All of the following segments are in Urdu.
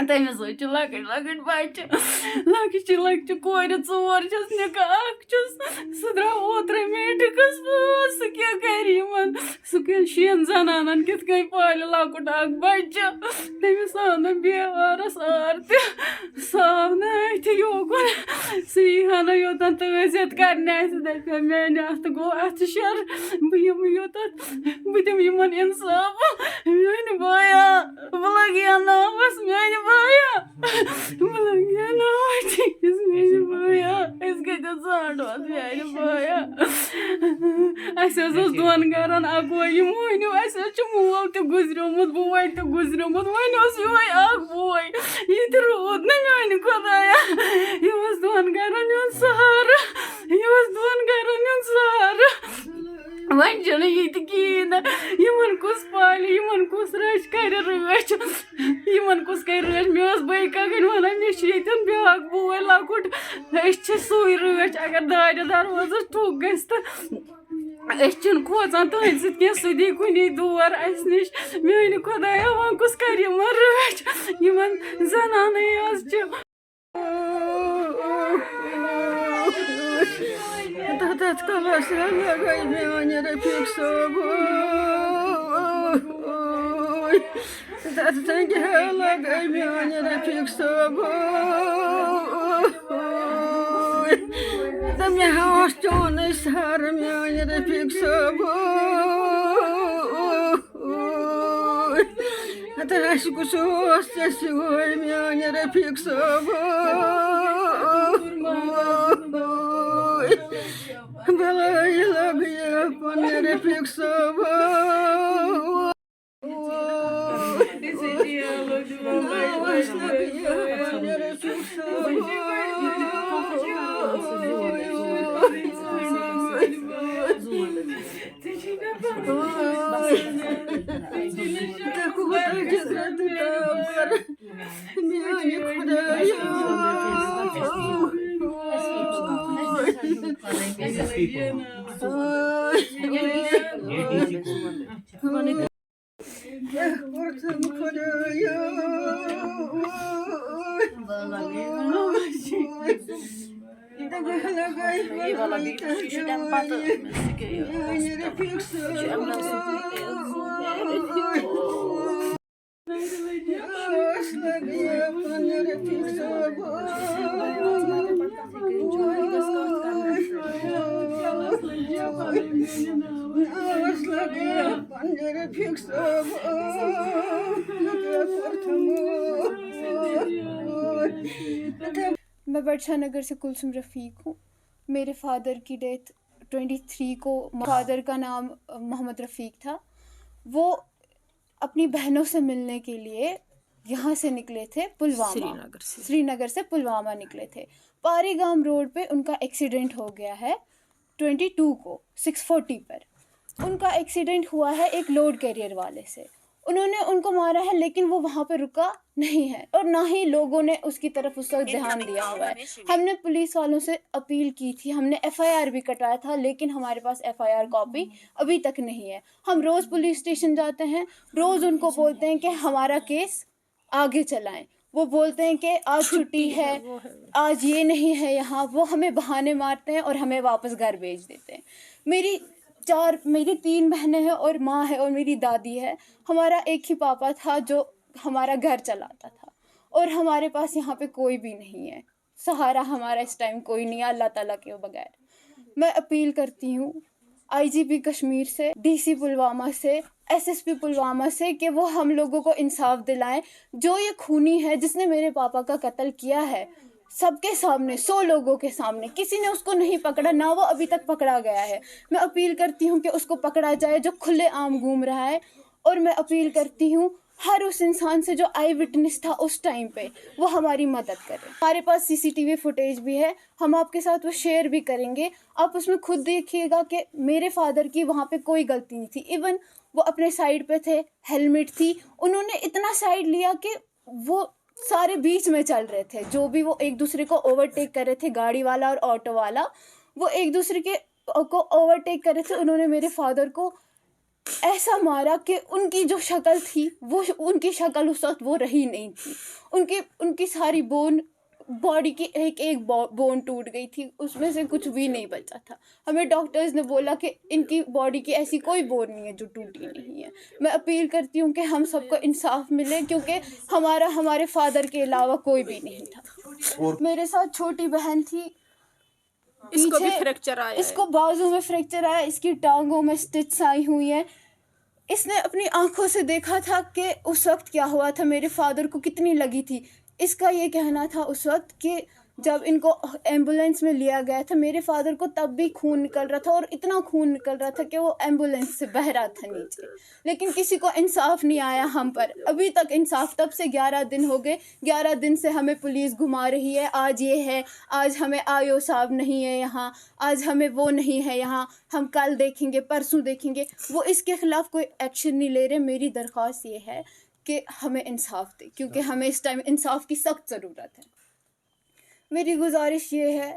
تٔمِس حظ چھِ لۄکٕٹۍ لۄکٕٹۍ بَچہِ لۄکچہِ لۄکچہِ کورِ ژور چھَس نِکاح اَکھ چھُس سُہ درٛاو اوترَے میٹرِکَس پاس سُہ کیٛاہ کَرِ یِمَن سُہ 6 زَنانَن کِتھ کٔنۍ پالہِ لۄکُٹ اَکھ بَچہِ تٔمِس آو نہٕ بیٚہارَس آر تہِ سُہ آو نہٕ اَتھِ یوکُن سُہ یی ہا نہٕ یوٚتَن تعزیت کَرنہِ اَسہِ دَپہِ ہا میٛانہِ اَتھٕ گوٚو اَتھٕ شَر بہٕ یِمہٕ یوٚتَتھ بہٕ دِمہٕ یِمَن اِنصاف میٛانہِ بایا بہٕ لَگہٕ یا ناوَس میٛانہِ بایا بہٕ لَگہٕ یا ناوَس چیٖز میٛانہِ بایا أسۍ کَتٮ۪تھ ژھانٛڈو اَتھ میٛانہِ بایا اَسہِ حظ اوس 2 گَرَن اَکوے مۄہنیوٗ اَسہِ حظ چھُ مول تہِ گُزریومُت بوے تہِ گُزریومُت وۄنۍ اوس یِہوٚے اَکھ بوے یہِ تہِ روٗد نہٕ میٛانہِ خۄدایا یہِ اوس 2 گَرَن ہُنٛد سہارٕ یہِ اوس 2 گَرَن ہُنٛد سہارٕ وۄنۍ چھُنہٕ یہِ تہِ کِہیٖنۍ نہٕ یِمَن کُس پالہِ یِمَن کُس رَچھِ کَرِ رٲچھ یِمَن کُس کَرِ رٲچھ مےٚ ٲس بٔے کَکٕنۍ وَنان مےٚ چھُ ییٚتٮ۪ن بیٛاکھ بوے لۄکُٹ أسۍ چھِ سُے رٲچھ اگر دارِ دروازَس ٹھُک گژھِ تہٕ أسۍ چھِنہٕ کھوژان تُہٕنٛدِ سۭتۍ کینٛہہ سُہ دی کُنی دور اَسہِ نِش میٛانہِ خۄدایا وۄنۍ کُس کَرِ یِمَن رٲچھ یِمَن زَنانٕے حظ چھِ تَتھ کَلَس لَگٲے میٛانہِ رفیٖق صٲب تَتھ زَنٛگہِ لَگٲے میٛانہِ رفیٖق صٲب تہٕ مےٚ اوس چونٕے سَر میٛانہِ رفیٖق صٲب تہٕ اَسہِ کُس اوس ژےٚ سِوٲے میٛانہِ رفیٖق صٲب بَلٲے لَگہٕ یہِ پنٛنہِ رفیٖق صٲب میں بٹشاہ نگر سے کلثوم رفیق ہوں. میرے فادر کی ڈیتھ 23 کو. فادر کا نام محمد رفیق تھا. وہ اپنی بہنوں سے ملنے کے لیے یہاں سے نکلے تھے پلوامہ, سری نگر سے پلوامہ نکلے تھے. پاری گام روڈ پہ ان کا ایکسیڈنٹ ہو گیا ہے 22 کو 640 پر. ان کا ایکسیڈنٹ ہوا ہے ایک لوڈ کیریئر والے سے. انہوں نے ان کو مارا ہے لیکن وہ وہاں پہ رکا نہیں ہے اور نہ ہی لوگوں نے اس کی طرف اس وقت دھیان دیا ہوا ہے. ہم نے پولیس والوں سے اپیل کی تھی, ہم نے FIR بھی کٹوایا تھا لیکن ہمارے پاس FIR کاپی ابھی تک نہیں ہے. ہم روز پولیس اسٹیشن جاتے ہیں, روز ان کو بولتے ہیں کہ ہمارا کیس آگے چلائیں. وہ بولتے ہیں کہ آج چھٹی ہے, آج یہ نہیں ہے یہاں. وہ ہمیں بہانے مارتے ہیں اور ہمیں واپس گھر بھیج دیتے ہیں. میری 3 بہنیں ہیں اور ماں ہے اور میری دادی ہے. ہمارا ایک ہی پاپا تھا جو ہمارا گھر چلاتا تھا اور ہمارے پاس یہاں پہ کوئی بھی نہیں ہے. سہارا ہمارا اس ٹائم کوئی نہیں ہے اللہ تعالیٰ کے بغیر. میں اپیل کرتی ہوں IGP کشمیر سے, DC پلوامہ سے, SSP پلوامہ سے کہ وہ ہم لوگوں کو انصاف دلائیں. جو یہ خونی ہے جس نے میرے پاپا کا قتل کیا ہے سب کے سامنے, 100 لوگوں کے سامنے, کسی نے اس کو نہیں پکڑا, نہ وہ ابھی تک پکڑا گیا ہے. میں اپیل کرتی ہوں کہ اس کو پکڑا جائے جو کھلے عام گھوم رہا ہے. اور میں اپیل کرتی ہوں ہر اس انسان سے جو آئی وٹنس تھا اس ٹائم پہ وہ ہماری مدد کرے. ہمارے پاس CCTV فوٹیج بھی ہے, ہم آپ کے ساتھ وہ شیئر بھی کریں گے. آپ اس میں خود دیکھیے گا کہ میرے فادر کی وہاں پہ کوئی غلطی نہیں تھی. ایون وہ اپنے سائڈ پہ تھے, ہیلمٹ تھی, انہوں نے اتنا سائڈ لیا کہ وہ سارے بیچ میں چل رہے تھے. جو بھی وہ ایک دوسرے کو اوورٹیک کر رہے تھے, گاڑی والا اور آٹو والا, وہ ایک دوسرے کو اوورٹیک کر رہے تھے. انہوں نے میرے فادر کو ایسا مارا کہ ان کی جو شکل تھی وہ ان کی شکل اس وقت وہ رہی نہیں تھی. ان کی ساری باڈی کی ایک ایک بون ٹوٹ گئی تھی, اس میں سے کچھ بھی نہیں بچا تھا. ہمیں ڈاکٹرز نے بولا کہ ان کی باڈی کی ایسی کوئی بون نہیں ہے جو ٹوٹی نہیں ہے. میں اپیل کرتی ہوں کہ ہم سب کو انصاف ملے, کیونکہ ہمارے فادر کے علاوہ کوئی بھی نہیں تھا. میرے ساتھ چھوٹی بہن تھی, اس کو بھی فریکچر آیا, اس کو بازو میں فریکچر آیا, اس کی ٹانگوں میں اسٹچ آئی ہوئی ہیں. اس نے اپنی آنکھوں سے دیکھا تھا کہ اس وقت کیا ہوا تھا, میرے فادر کو کتنی لگی تھی. اس کا یہ کہنا تھا اس وقت کہ جب ان کو ایمبولینس میں لیا گیا تھا, میرے فادر کو تب بھی خون نکل رہا تھا, اور اتنا خون نکل رہا تھا کہ وہ ایمبولینس سے بہہ رہا تھا نیچے. لیکن کسی کو انصاف نہیں آیا ہم پر, ابھی تک انصاف. تب سے 11 دن ہو گئے, 11 دن سے ہمیں پولیس گھما رہی ہے. آج یہ ہے, آج ہمیں آیو صاحب نہیں ہے یہاں, آج ہمیں وہ نہیں ہے یہاں, ہم کل دیکھیں گے, پرسوں دیکھیں گے. وہ اس کے خلاف کوئی ایکشن نہیں لے رہے. میری درخواست یہ ہے کہ ہمیں انصاف دے, کیونکہ ہمیں اس ٹائم انصاف کی سخت ضرورت ہے. میری گزارش یہ ہے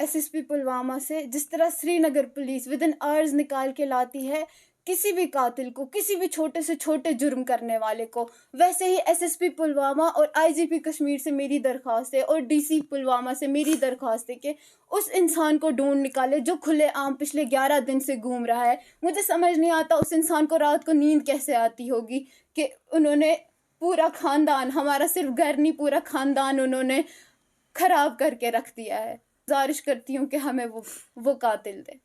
SSP پلوامہ سے, جس طرح Srinagar police within hours نکال کے لاتی ہے کسی بھی قاتل کو, کسی بھی چھوٹے سے چھوٹے جرم کرنے والے کو, ویسے ہی SSP پلوامہ اور IGP کشمیر سے میری درخواست ہے, اور DC پلوامہ سے میری درخواست ہے کہ اس انسان کو ڈھونڈ نکالے جو کھلے عام پچھلے 11 دن سے گھوم رہا ہے. مجھے سمجھ نہیں آتا اس انسان کو رات کو نیند کیسے آتی ہوگی کہ انہوں نے پورا خاندان, ہمارا صرف گھر نہیں پورا خاندان انہوں نے خراب کر کے رکھ دیا ہے. گزارش کرتی ہوں کہ ہمیں وہ قاتل دے.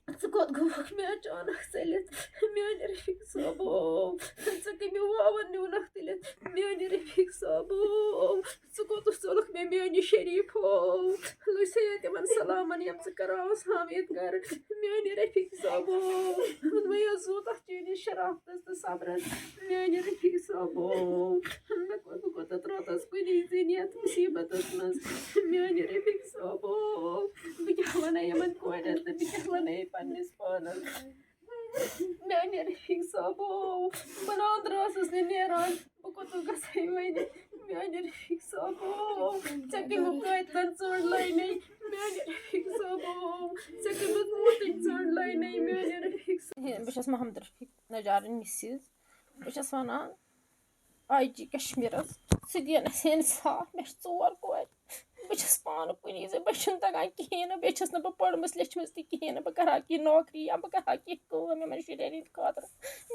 ژٕ کوٚت گوٚوُکھ مےٚ اچانک ژٔلِتھ میٛانہِ رفیٖق صٲبو ژٕ کٔمہِ واوَن نیوٗنکھ تُلِتھ میٛانہِ رفیٖق صٲبو ژٕ کوٚتَتھ ژولُکھ مےٚ میٛانہِ شریٖفو لٔسے تِمن سلامن یِم ژٕ کراوس حامد گرٕ میٛانہِ رفیٖق صٲبو وۄنۍ حظ زوٗ تتھ چٲنِس شرافتس تہٕ صبرس میٛانہِ رفیٖق صٲبو بہٕ کوٚتَتھ روتس کُنی زٔنۍ یتھ مُصیبتس منٛز میٛانہِ رفیٖق صٲبو بہٕ کیٛاہ ونے یِمن کورٮ۪ن تہٕ بہٕ کیٛاہ ونے پننِس پانس میٛانہِ رفیٖق صٲبو بہٕ ناندرا ٲسٕس نہٕ نیران بہٕ کوٚتَتھ گژھے وۄنۍ میٛانہِ رفیٖق صٲبو ژےٚ کٔمۍ قٲتلن ژٔنٛڈ لاینَے میٛانہِ رفیٖق صٲبو ژےٚ کٔمۍ موٗتٕنۍ ژٔنٛڈ لاینَے میٛانہِ رفیٖق صٲبو. بہٕ چھَس محمد رفیٖق نجارٕنۍ مِسِز. بہٕ چھَس وَنان IG کشمیٖرس ژٕ دِ اَسہِ اِنصاف. مےٚ چھِ 4 کورِ, بہٕ چھَس پانہٕ کُنی زٔنۍ, مےٚ چھُنہٕ تگان کِہیٖنۍ نہٕ, بیٚیہِ چھَس نہٕ بہٕ پٔرمٕژ لیٚچھمٕژ تہِ کِہیٖنۍ نہٕ. بہٕ کَرٕ ہا کینٛہہ نوکری یا بہٕ کَرٕ ہا کینٛہہ کٲم یِمن شُرٮ۪ن ہِنٛدِ خٲطرٕ.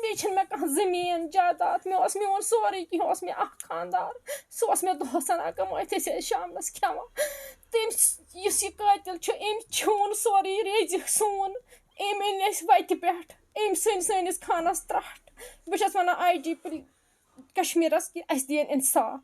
بیٚیہِ چھِنہٕ مےٚ کانٛہہ زٔمیٖن جاداد, میون سورُے کینٛہہ اوس مےٚ اکھ خاندار, سُہ اوس مےٚ دۄہس اَنان کمٲیِتھ, أسۍ ٲسۍ شامنس کھٮ۪وان. تٔمۍ یُس یہِ قٲتِل چھُ أمۍ چھوٗن سورُے ریٚزِ سون, أمۍ أنۍ أسۍ وَتہِ پٮ۪ٹھ, أمۍ ژھٕنۍ سٲنِس خانس ترٛٹھ. بہٕ چھَس وَنان IG کشمیرس کہ اَسہِ دِیِن انصاف.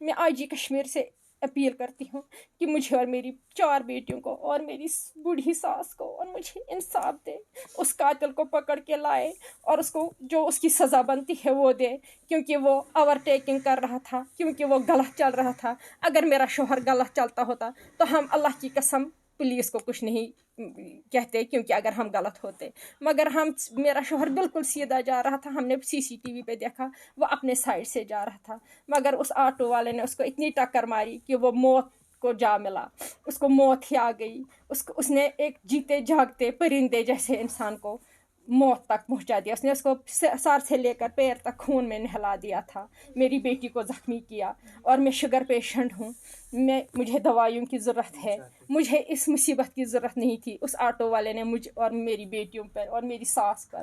میں IG کشمیر سے اپیل کرتی ہوں کہ مجھے اور میری 4 بیٹیوں کو اور میری بوڑھی ساس کو اور مجھے انصاف دے, اس قاتل کو پکڑ کے لائے اور اس کو جو اس کی سزا بنتی ہے وہ دے, کیونکہ وہ اوورٹیکنگ کر رہا تھا, کیونکہ وہ غلط چل رہا تھا. اگر میرا شوہر غلط چلتا ہوتا تو ہم اللہ کی قسم پولیس کو کچھ نہیں کہتے, کیونکہ اگر ہم غلط ہوتے, مگر میرا شوہر بالکل سیدھا جا رہا تھا. ہم نے CCTV پہ دیکھا وہ اپنے سائڈ سے جا رہا تھا, مگر اس آٹو والے نے اس کو اتنی ٹکر ماری کہ وہ موت کو جا ملا, اس کو موت ہی آ گئی. اس نے ایک جیتے جاگتے پرندے جیسے انسان کو موت تک پہنچا دیا. اس نے اس کو سر سے لے کر پیر تک خون میں نہلا دیا تھا, میری بیٹی کو زخمی کیا. اور میں شوگر پیشنٹ ہوں, مجھے دوائیوں کی ضرورت ہے, مجھے اس مصیبت کی ضرورت نہیں تھی. اس آٹو والے نے مجھ اور میری بیٹیوں پر اور میری ساس پر